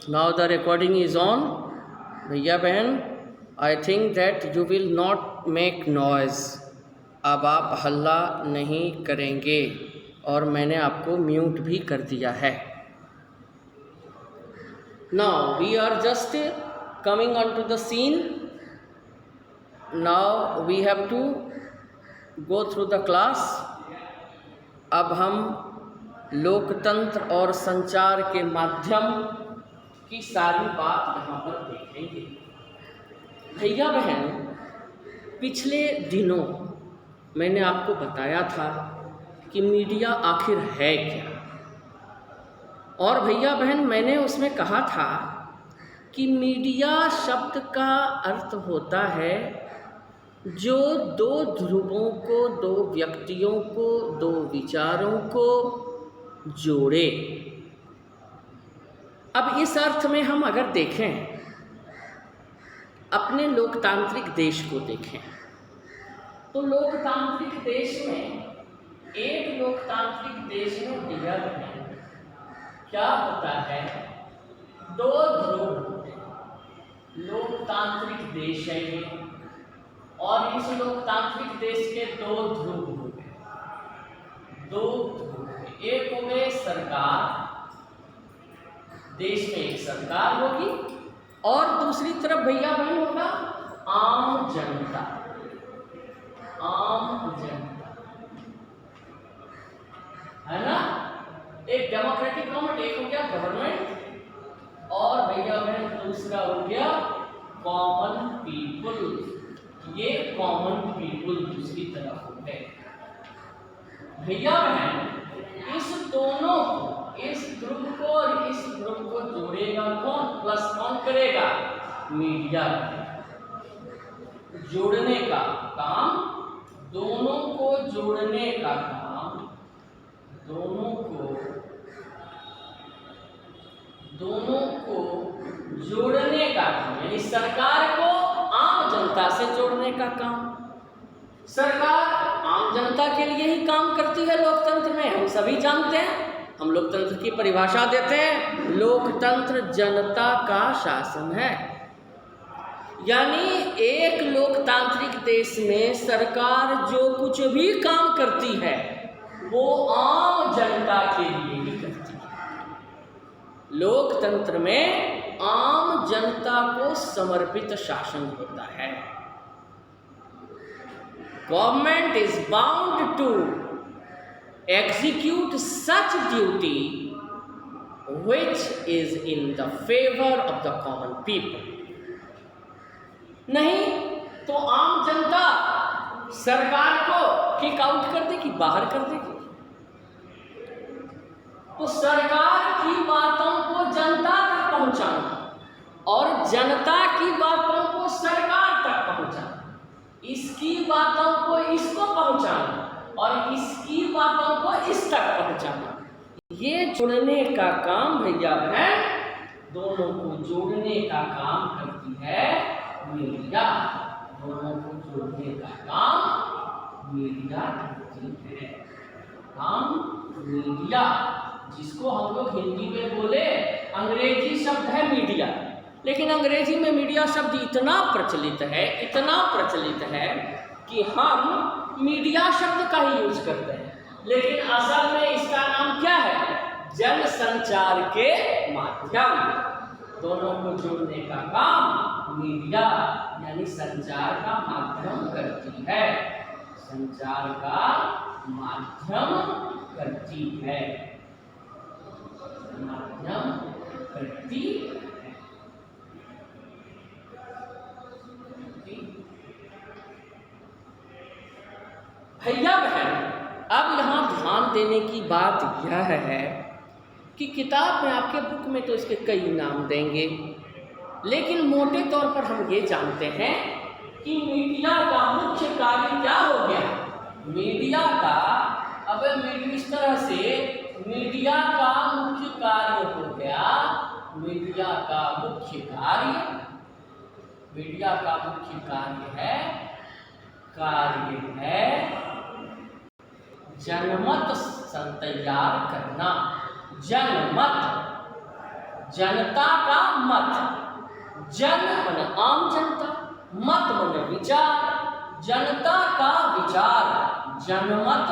Now the recording is on. भैया बहन, I think that you will not make noise. अब आप हल्ला नहीं करेंगे और मैंने आपको म्यूट भी कर दिया है. Now we are just coming onto the scene. Now we have to go through the class. अब हम लोकतंत्र और संचार के माध्यम की सारी बात यहाँ पर देखेंगे. भैया बहन, पिछले दिनों मैंने आपको बताया था कि मीडिया आखिर है क्या. और भैया बहन, मैंने उसमें कहा था कि मीडिया शब्द का अर्थ होता है जो दो ध्रुवों को, दो व्यक्तियों को, दो विचारों को जोड़े. अब इस अर्थ में हम अगर देखें, अपने लोकतांत्रिक देश को देखें, तो लोकतांत्रिक देश में, एक लोकतांत्रिक देश में भैया बहन क्या होता है, दो ध्रुव होते हैं. लोकतांत्रिक देश है ये, और इस लोकतांत्रिक देश के दो ध्रुव हो गए. दो ध्रुव, एक हो गए सरकार, देश में एक सरकार होगी, और दूसरी तरफ भैया बहन होगा आम जनता. आम जनता है ना. एक डेमोक्रेटिक गवर्नमेंट, एक हो गया गवर्नमेंट, और भैया बहन दूसरा हो गया कॉमन पीपुल. ये कॉमन पीपुल दूसरी तरफ हो गए. भैया बहन, इस दोनों को, इस ध्रुव को और इस ध्रुव को जोड़ेगा कौन, प्लस कौन करेगा, मीडिया. जोड़ने का काम, दोनों को जोड़ने का काम, दोनों को जोड़ने का काम, यानी सरकार को आम जनता से जोड़ने का काम. सरकार आम जनता के लिए ही काम करती है लोकतंत्र में, हम सभी जानते हैं. हम लोकतंत्र की परिभाषा देते हैं, लोकतंत्र जनता का शासन है. यानी एक लोकतांत्रिक देश में सरकार जो कुछ भी काम करती है वो आम जनता के लिए ही करती है. लोकतंत्र में आम जनता को समर्पित शासन होता है. Government is bound to execute such duty which is in the favor of the common people. नहीं तो आम जनता सरकार को किक आउट कर देगी, बाहर कर देगी. तो सरकार की बातों को जनता तक पहुंचाना और जनता की बातों को सरकार तक पहुंचाना, इसकी बातों को इसको पहुंचाना और इसकी बातों को इस तक पहुंचाना, ये जोड़ने का काम भैया बहन, दोनों को जोड़ने का काम करती है मीडिया. दोनों को जोड़ने का काम मीडिया करती है. काम मीडिया, जिसको हम लोग हिंदी में बोले, अंग्रेजी शब्द है मीडिया, लेकिन अंग्रेजी में मीडिया शब्द इतना प्रचलित है, इतना प्रचलित है कि हम मीडिया शब्द का ही यूज करते हैं, लेकिन असल में इसका नाम क्या है, जनसंचार के माध्यम. दोनों को जोड़ने का काम मीडिया यानी संचार का माध्यम करती है. संचार का माध्यम करती है, माध्यम करती है. भैया बहन, अब यहाँ ध्यान देने की बात यह है कि किताब में, आपके बुक में तो इसके कई नाम देंगे, लेकिन मोटे तौर पर हम ये जानते हैं कि मीडिया का मुख्य कार्य क्या हो गया. मीडिया का, अब इस तरह से मीडिया का मुख्य कार्य हो गया, मीडिया का मुख्य कार्य, मीडिया का मुख्य कार्य है जनमत तैयार करना. जनमत जनता का मत, जन माने आम जनता, मत माने विचार, जनता का विचार, जनमत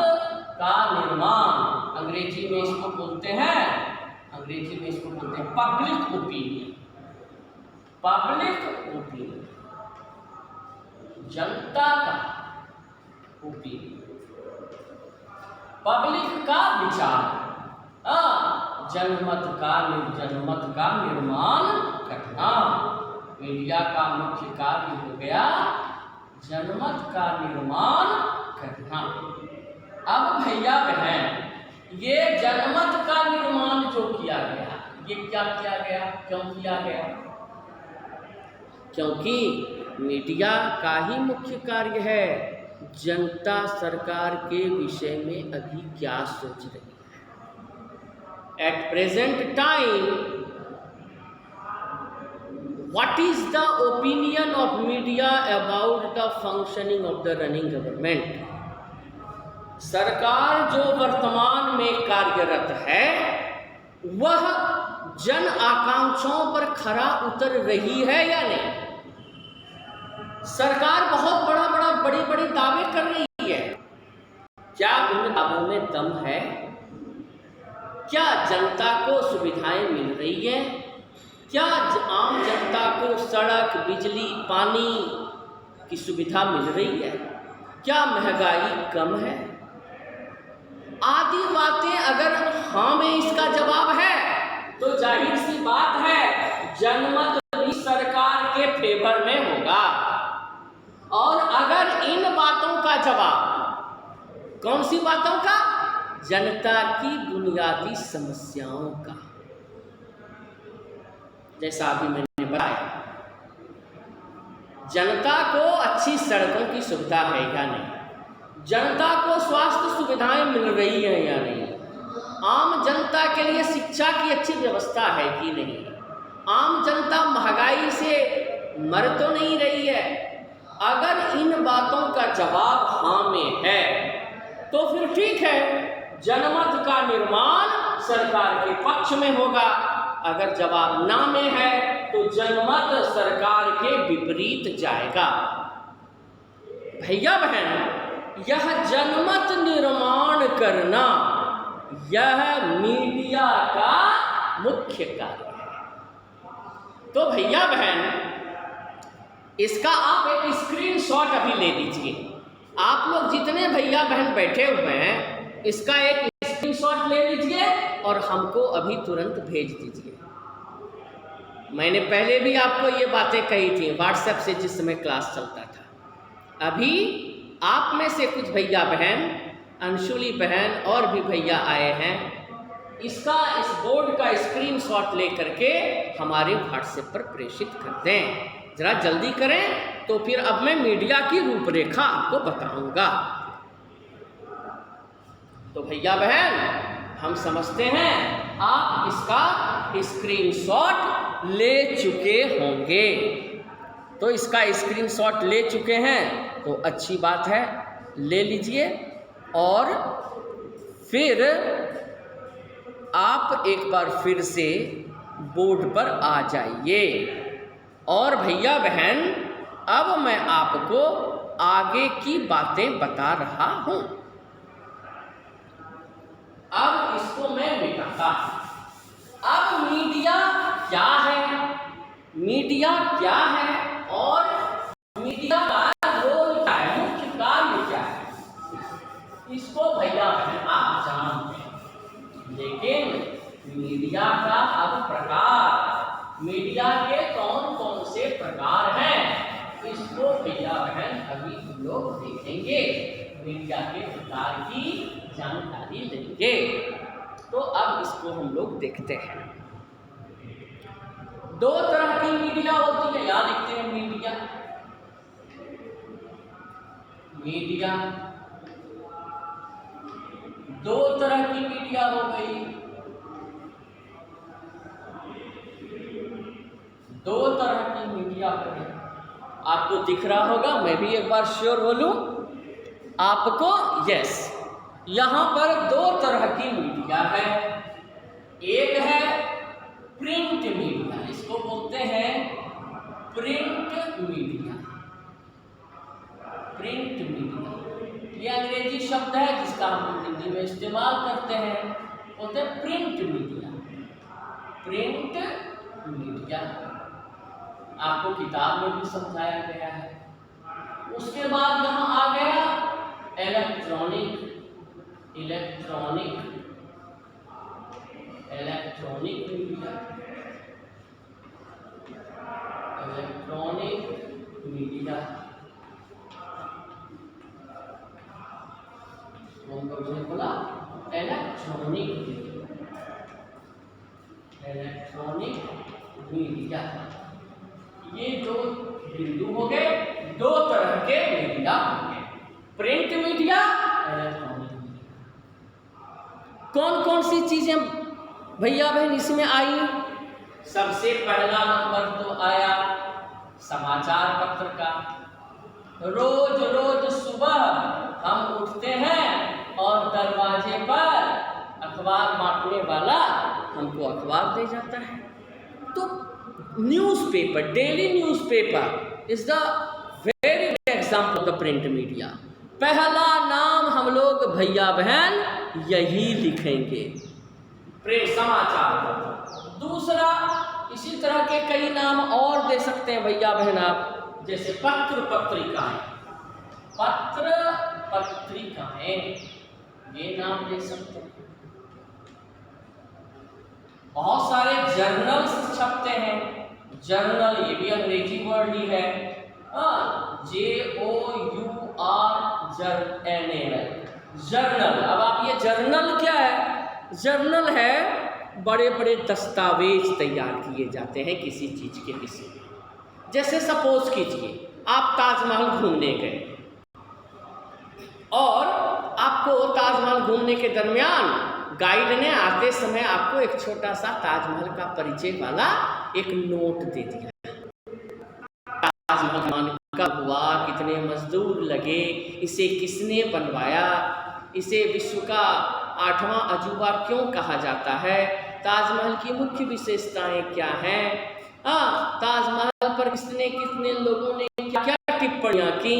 का निर्माण, अंग्रेजी में इसको बोलते हैं पब्लिक ओपिनियन। पब्लिक ओपिनियन, जनता का ओपिनियन, पब्लिक का विचार, जनमत का निर्माण करना। मीडिया का मुख्य कार्य हो गया जनमत का निर्माण करना। अब भैया बहन, ये जनमत का निर्माण जो किया गया, ये क्या किया गया, क्यों किया गया? क्योंकि मीडिया का ही मुख्य कार्य है जनता सरकार के विषय में अभी क्या सोच रही है। At present time, what is the opinion of media about the functioning of the running government? सरकार जो वर्तमान में कार्यरत है वह जन आकांक्षाओं पर खरा उतर रही है या नहीं? सरकार बहुत बड़ी दावे कर रही है, क्या उन दावों में दम है? क्या जनता को सुविधाएं मिल रही है? क्या आम जनता को सड़क, बिजली, पानी की सुविधा मिल रही है? क्या महंगाई कम है? आदि बातें अगर हाँ में इसका जवाब है तो जाहिर सी बात है जनमत भी सरकार के फेवर में होगा। और अगर इन बातों का जवाब, कौन सी बातों का? जनता की बुनियादी समस्याओं का, जैसा अभी मैंने बताया, जनता को अच्छी सड़कों की सुविधा है या नहीं, जनता को स्वास्थ्य सुविधाएं मिल रही हैं या नहीं, आम जनता के लिए शिक्षा की अच्छी व्यवस्था है कि नहीं, आम जनता महंगाई से मर तो नहीं रही है। अगर इन बातों का जवाब हाँ में है तो फिर ठीक है, जनमत का निर्माण सरकार के पक्ष में होगा। अगर जवाब ना में है तो जनमत सरकार के विपरीत जाएगा। भैया बहन, यह जनमत निर्माण करना यह मीडिया का मुख्य कार्य है। तो भैया बहन, इसका आप एक स्क्रीनशॉट अभी ले लीजिए। आप लोग जितने भैया बहन बैठे हुए हैं, इसका एक स्क्रीनशॉट ले लीजिए और हमको अभी तुरंत भेज दीजिए। मैंने पहले भी आपको ये बातें कही थी व्हाट्सएप से जिस समय क्लास चलता था। अभी आप में से कुछ भैया बहन, अंशुली बहन और भी भैया आए हैं, इस बोर्ड का स्क्रीनशॉट ले करके हमारे व्हाट्सएप पर प्रेषित कर दें। जरा जल्दी करें, तो फिर अब मैं मीडिया की रूपरेखा आपको बताऊंगा। तो भैया बहन, हम समझते हैं आप इसका स्क्रीनशॉट ले चुके होंगे। तो इसका स्क्रीनशॉट ले चुके हैं तो अच्छी बात है, ले लीजिए और फिर आप एक बार फिर से बोर्ड पर आ जाइए। और भैया बहन, अब मैं आपको आगे की बातें बता रहा हूं। अब इसको मैं मिटाता हूं। अब मीडिया क्या है, मीडिया क्या है और मीडिया का रोल क्या है, मुख्य कार्य क्या है, इसको भैया बहन आप जानते हैं। लेकिन मीडिया का अब प्रकार, मीडिया के कौन कौन से प्रकार हैं, इसको भैया बहन अभी हम लोग देखेंगे, मीडिया के प्रकार की जानकारी लेंगे। तो अब इसको हम लोग देखते हैं। दो तरह की मीडिया होती है, याद लिखते हैं मीडिया। मीडिया दो तरह की मीडिया हो गई, दो तरह की मीडिया हो गई। आपको दिख रहा होगा, मैं भी एक बार श्योर बोलूं आपको, यस, यहां पर दो तरह की मीडिया है। एक है प्रिंट इसको बोलते हैं प्रिंट मीडिया। प्रिंट मीडिया ये अंग्रेजी शब्द है जिसका हम हिंदी में इस्तेमाल करते हैं, बोलते हैं प्रिंट मीडिया। प्रिंट मीडिया आपको किताब में भी समझाया गया है। उसके बाद यहाँ आ गया इलेक्ट्रॉनिक मीडिया। इलेक्ट्रॉनिक मीडिया बोला इलेक्ट्रॉनिक मीडिया। ये दो बिंदु हो गए, दो तरह के मीडिया हो गए, प्रिंट मीडिया, इलेक्ट्रॉनिक मीडिया। कौन कौन सी चीजें भैया बहन इसमें आई? सबसे पहला नंबर तो आया समाचार पत्र का। रोज रोज सुबह हम उठते हैं और दरवाजे पर अखबार बांटने वाला हमको अखबार दे जाता है। तो newspaper, daily newspaper is the very good example of the print media. पहला नाम हम लोग भैया बहन यही लिखेंगे, प्रिंट समाचार पत्र। दूसरा इसी तरह के कई नाम और दे सकते हैं भैया बहन आप, जैसे पत्र पत्रिकाएं। पत्र पत्रिकाएं ये नाम दे सकते हैं। बहुत सारे जर्नल्स छपते हैं। जर्नल ये भी अंग्रेजी वर्ड ही है, JOURNAL, जर्नल। अब आप ये जर्नल क्या है? जर्नल है बड़े बड़े दस्तावेज तैयार किए जाते हैं किसी चीज के विषय में। जैसे सपोज कीजिए आप ताजमहल घूमने गए और आपको ताजमहल घूमने के दरमियान गाइड ने आते समय आपको एक छोटा सा ताजमहल का परिचय वाला एक नोट दे दिया। ताजमहल कब हुआ, कितने मजदूर लगे, इसे किसने बनवाया, इसे विश्व का 8वां अजूबा क्यों कहा जाता है, ताजमहल की मुख्य विशेषताएं क्या हैं, ताजमहल पर कितने लोगों ने क्या टिप्पणियां की।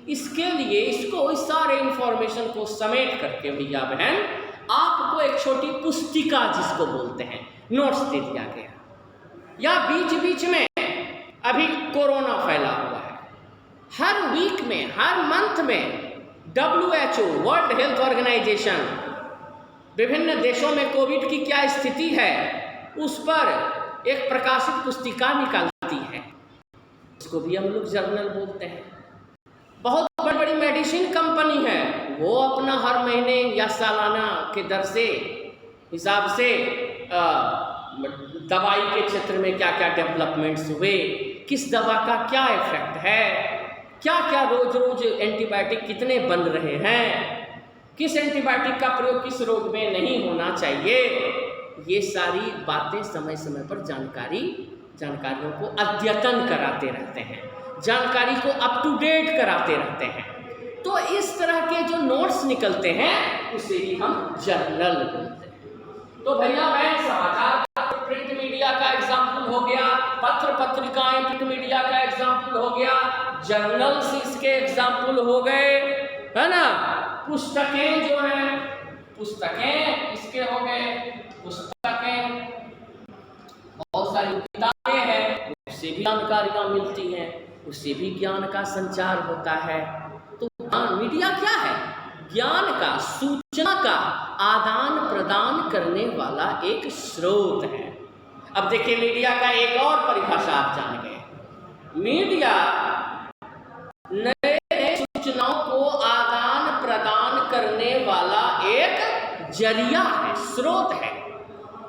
इसके लिए इसको इस सारे इंफॉर्मेशन को समेट करके भैया बहन आपको एक छोटी पुस्तिका जिसको बोलते हैं नोट्स दे दिया गया। या बीच बीच में अभी कोरोना फैला हुआ है, हर वीक में, हर मंथ में WHO वर्ल्ड हेल्थ ऑर्गेनाइजेशन विभिन्न देशों में कोविड की क्या स्थिति है उस पर एक प्रकाशित पुस्तिका निकालती है, इसको भी हम लोग जर्नल बोलते हैं। बहुत बड़ी बड़ी मेडिसिन कंपनी है, वो अपना हर महीने या सालाना के दर से हिसाब से दवाई के क्षेत्र में क्या क्या डेवलपमेंट्स हुए, किस दवा का क्या इफेक्ट है, क्या क्या रोज रोज एंटीबायोटिक कितने बन रहे हैं, किस एंटीबायोटिक का प्रयोग किस रोग में नहीं होना चाहिए, ये सारी बातें समय समय पर जानकारियों को अद्यतन कराते रहते हैं, जानकारी को अप टू डेट कराते रहते हैं। तो इस तरह के जो नोट्स निकलते हैं उसे ही हम जर्नल बोलते हैं। तो भैया बहन समाचार प्रिंट मीडिया का एग्जाम्पल हो गया, पत्र पत्रिकाएं प्रिंट मीडिया का एग्जाम्पल हो गया, जर्नल्स इसके एग्जाम्पल हो गए, है ना। पुस्तकें जो हैं, पुस्तकें इसके हो गए, पुस्तकें बहुत सारी किताबें हैं, उससे भी जानकारियाँ मिलती हैं, उससे भी ज्ञान का संचार होता है। तो मीडिया क्या है? ज्ञान का, सूचना का आदान प्रदान करने वाला एक स्रोत है। अब देखिए मीडिया का एक और परिभाषा आप जान गए। मीडिया नए नए सूचनाओं को आदान प्रदान करने वाला एक जरिया है, स्रोत है।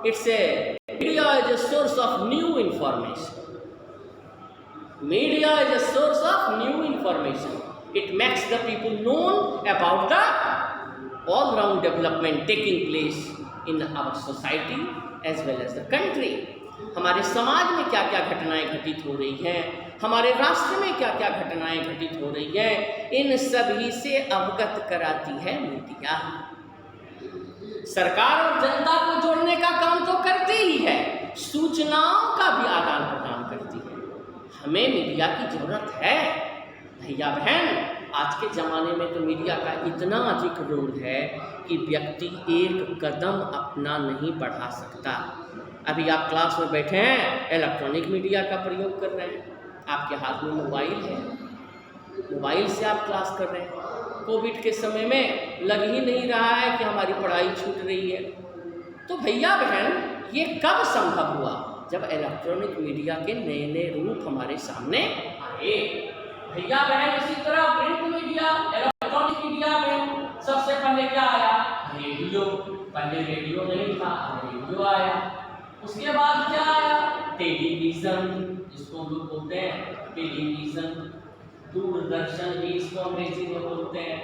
It's a media is a source of new information. Media is a source of new information. It makes the people known about the all-round development taking place in our society as well as the country. हमारे समाज में क्या क्या घटनाएं घटित हो रही हैं, हमारे राष्ट्र में क्या क्या घटनाएं घटित हो रही हैं, इन सभी से अवगत कराती है मीडिया। सरकार और जनता को जोड़ने का काम तो करती ही है, सूचनाओं का भी आदान हमें मीडिया की ज़रूरत है भैया बहन। आज के ज़माने में तो मीडिया का इतना अधिक रोल है कि व्यक्ति एक कदम अपना नहीं बढ़ा सकता। अभी आप क्लास में बैठे हैं, इलेक्ट्रॉनिक मीडिया का प्रयोग कर रहे हैं, आपके हाथ में मोबाइल है, मोबाइल से आप क्लास कर रहे हैं। कोविड के समय में लग ही नहीं रहा है कि हमारी पढ़ाई छूट रही है। तो भैया बहन, ये कब संभव हुआ? जब इलेक्ट्रॉनिक मीडिया के नए नए रूप हमारे सामने आए। भैया बहन, इसी तरह प्रिंट मीडिया, इलेक्ट्रॉनिक मीडिया में सबसे पहले क्या आया? रेडियो। पहले रेडियो नहीं था, रेडियो आया। उसके बाद क्या आया? टेलीविज़न, जिसको हम लोग बोलते हैं टेलीविज़न। दूरदर्शन भी इसको अंग्रेजी में बोलते हैं,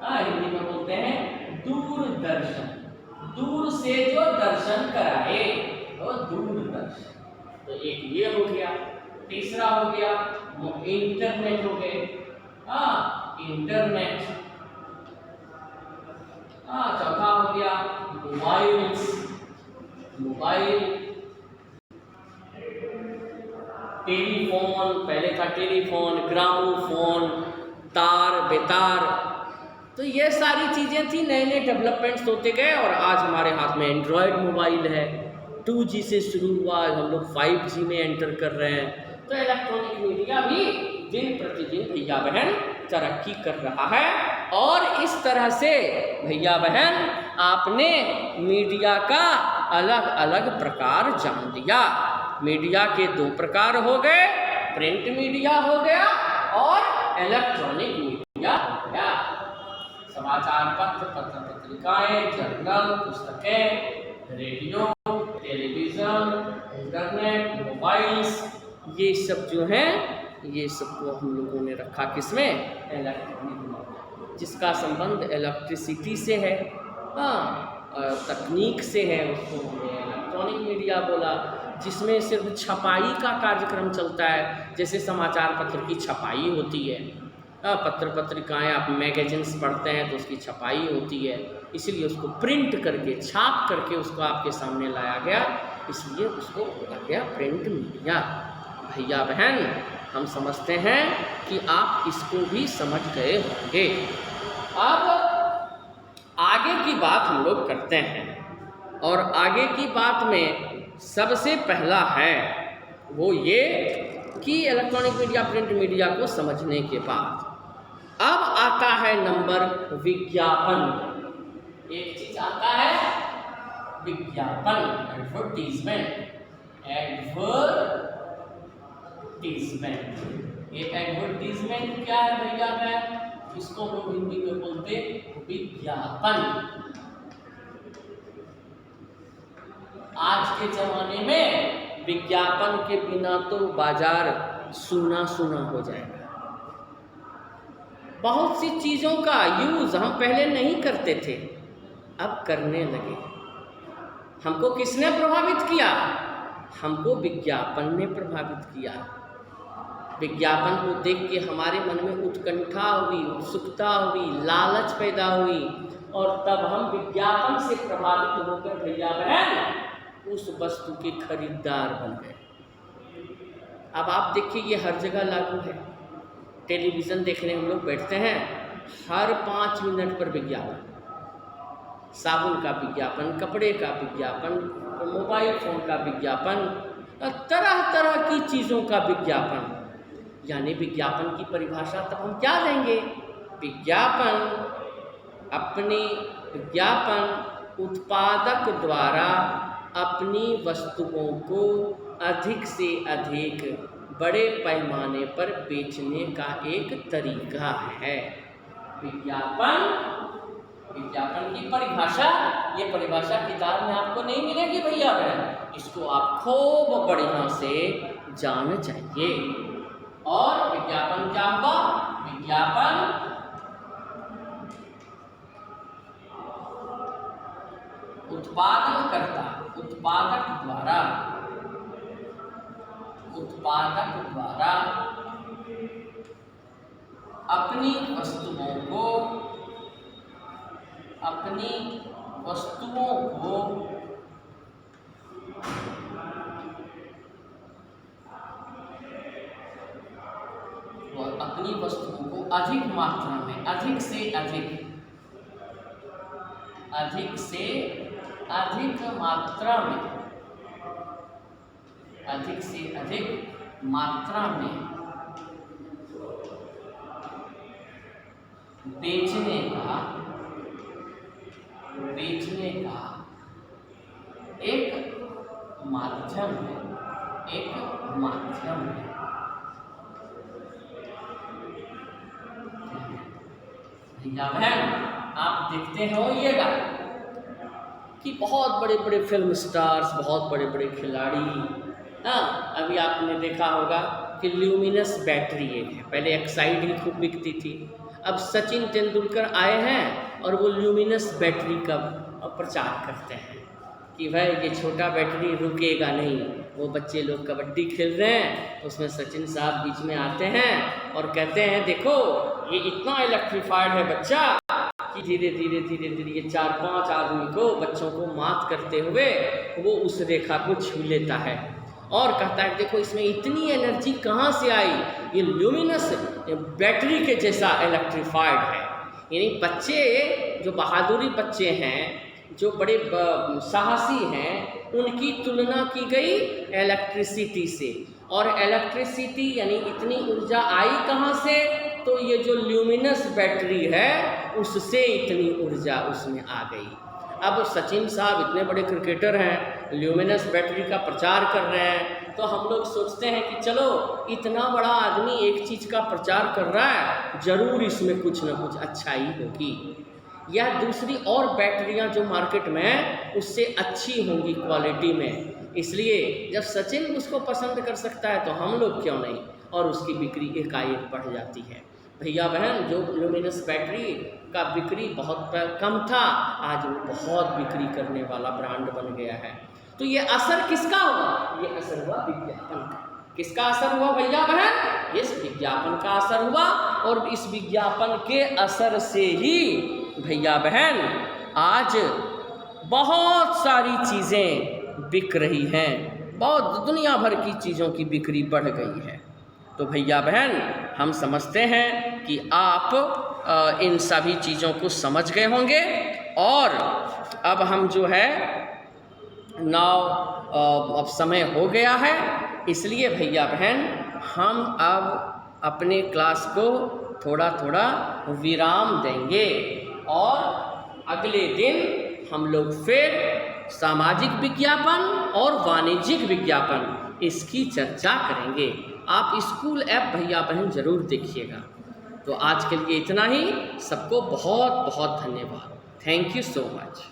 हिंदी में बोलते हैं दूरदर्शन। दूर से जो दर्शन कराए वो दूरदर्शन। तो एक ये हो गया। तीसरा हो गया इंटरनेट हो गए, इंटरनेट। चौथा हो गया मोबाइल। टेलीफोन, पहले था टेलीफोन, ग्रामोफोन, तार बेतार। तो ये सारी चीज़ें थी, नए नए डेवलपमेंट्स होते गए और आज हमारे हाथ में एंड्रॉयड मोबाइल है। 2G से शुरू हुआ, हम लोग 5G में एंटर कर रहे हैं। तो इलेक्ट्रॉनिक मीडिया भी दिन प्रतिदिन भैया बहन तरक्की कर रहा है। और इस तरह से भैया बहन आपने मीडिया का अलग अलग प्रकार जान लिया। मीडिया के 2 प्रकार हो गए, प्रिंट मीडिया हो गया और इलेक्ट्रॉनिक मीडिया हो गया। समाचार पत्र, पत्र पत्रिकाएं, जर्नल, पुस्तकें, रेडियो, टेलीविज़न, इंटरनेट, मोबाइल्स, ये सब जो हैं, ये सबको हम लोगों ने रखा किसमें? इलेक्ट्रॉनिक मीडिया, जिसका संबंध इलेक्ट्रिसिटी से है, तकनीक से है, उसको हमने इलेक्ट्रॉनिक मीडिया बोला। जिसमें सिर्फ छपाई का कार्यक्रम चलता है, जैसे समाचार पत्र की छपाई होती है, पत्र पत्रिकाएं, आप मैगजीन्स पढ़ते हैं तो उसकी छपाई होती है, इसलिए उसको प्रिंट करके, छाप करके उसको आपके सामने लाया गया, इसलिए उसको बोला गया प्रिंट मीडिया। भैया बहन, हम समझते हैं कि आप इसको भी समझ गए होंगे। अब आगे की बात हम लोग करते हैं, और आगे की बात में सबसे पहला है वो ये कि इलेक्ट्रॉनिक मीडिया, प्रिंट मीडिया को समझने के बाद अब आता है नंबर विज्ञापन। एक चीज आता है विज्ञापन, एडवर्टीजमेंट। ये एडवर्टीजमेंट क्या है भैया बहन? इसको हम लोग हिंदी में बोलते विज्ञापन। आज के ज़माने में विज्ञापन के बिना तो बाजार सूना सूना हो जाएगा। बहुत सी चीज़ों का यूज़ हम पहले नहीं करते थे, अब करने लगे। हमको किसने प्रभावित किया? हमको विज्ञापन ने प्रभावित किया। विज्ञापन को देख के हमारे मन में उत्कंठा हुई, उत्सुकता हुई, लालच पैदा हुई, और तब हम विज्ञापन से प्रभावित होकर भैया बहन उस वस्तु के खरीदार बन गए। अब आप देखिए, ये हर जगह लागू है। टेलीविज़न देखने हम लोग बैठते हैं, हर 5 मिनट पर विज्ञापन, साबुन का विज्ञापन, कपड़े का विज्ञापन, मोबाइल फ़ोन का विज्ञापन, तरह तरह की चीज़ों का विज्ञापन। यानी विज्ञापन की परिभाषा तब हम क्या देंगे? विज्ञापन उत्पादक द्वारा अपनी वस्तुओं को अधिक से अधिक बड़े पैमाने पर बेचने का एक तरीका है। विज्ञापन की परिभाषा, ये परिभाषा किताब में आपको नहीं मिलेगी भैया बहन, इसको आप खूब बढ़िया से जान जाइए। और विज्ञापन क्या होगा? विज्ञापन उत्पादक द्वारा अपनी वस्तुओं को अपनी वस्तुओं को अधिक मात्रा में, अधिक से अधिक मात्रा में, अधिक से अधिक मात्रा में बेचने का एक माध्यम है, भैया बहन आप देखते होइएगा कि बहुत बड़े बड़े फिल्म स्टार्स, बहुत बड़े बड़े खिलाड़ी, हाँ अभी आपने देखा होगा कि ल्यूमिनस बैटरी एक है, पहले एक्साइड ही खूब बिकती थी, अब सचिन तेंदुलकर आए हैं और वो ल्यूमिनस बैटरी का प्रचार करते हैं कि भाई ये छोटा बैटरी रुकेगा नहीं। वो बच्चे लोग कबड्डी खेल रहे हैं, उसमें सचिन साहब बीच में आते हैं और कहते हैं देखो ये इतना इलेक्ट्रीफाइड है बच्चा कि धीरे धीरे ये 4-5 आदमी को, बच्चों को मात करते हुए वो उस रेखा को छू लेता है और कहता है देखो इसमें इतनी एनर्जी कहाँ से आई, ये ल्यूमिनस बैटरी के जैसा इलेक्ट्रीफाइड है। यानी बच्चे जो बहादुरी बच्चे हैं, जो बड़े साहसी हैं, उनकी तुलना की गई इलेक्ट्रिसिटी से, और इलेक्ट्रिसिटी यानी इतनी ऊर्जा आई कहाँ से, तो ये जो ल्यूमिनस बैटरी है उससे इतनी ऊर्जा उसमें आ गई। अब सचिन साहब इतने बड़े क्रिकेटर हैं, ल्यूमिनस बैटरी का प्रचार कर रहे हैं, तो हम लोग सोचते हैं कि चलो इतना बड़ा आदमी एक चीज़ का प्रचार कर रहा है, ज़रूर इसमें कुछ ना कुछ अच्छाई होगी, या दूसरी और बैटरियां जो मार्केट में हैं उससे अच्छी होंगी क्वालिटी में। इसलिए जब सचिन उसको पसंद कर सकता है तो हम लोग क्यों नहीं, और उसकी बिक्री एकाएक बढ़ जाती है। भैया बहन जो ल्यूमिनस बैटरी का बिक्री बहुत कम था, आज वो बहुत बिक्री करने वाला ब्रांड बन गया है। तो ये असर किसका हुआ? ये असर हुआ विज्ञापन का। किसका असर हुआ भैया बहन? इस विज्ञापन का असर हुआ, और इस विज्ञापन के असर से ही भैया बहन आज बहुत सारी चीज़ें बिक रही हैं, बहुत दुनिया भर की चीज़ों की बिक्री बढ़ गई है। तो भैया बहन हम समझते हैं कि आप इन सभी चीज़ों को समझ गए होंगे, और अब हम जो है अब समय हो गया है, इसलिए भैया बहन हम अब अपने क्लास को थोड़ा थोड़ा विराम देंगे, और अगले दिन हम लोग फिर सामाजिक विज्ञापन और वाणिज्यिक विज्ञापन इसकी चर्चा करेंगे। आप स्कूल ऐप भैया बहन ज़रूर देखिएगा। तो आज के लिए इतना ही। सबको बहुत बहुत धन्यवाद। Thank you so much.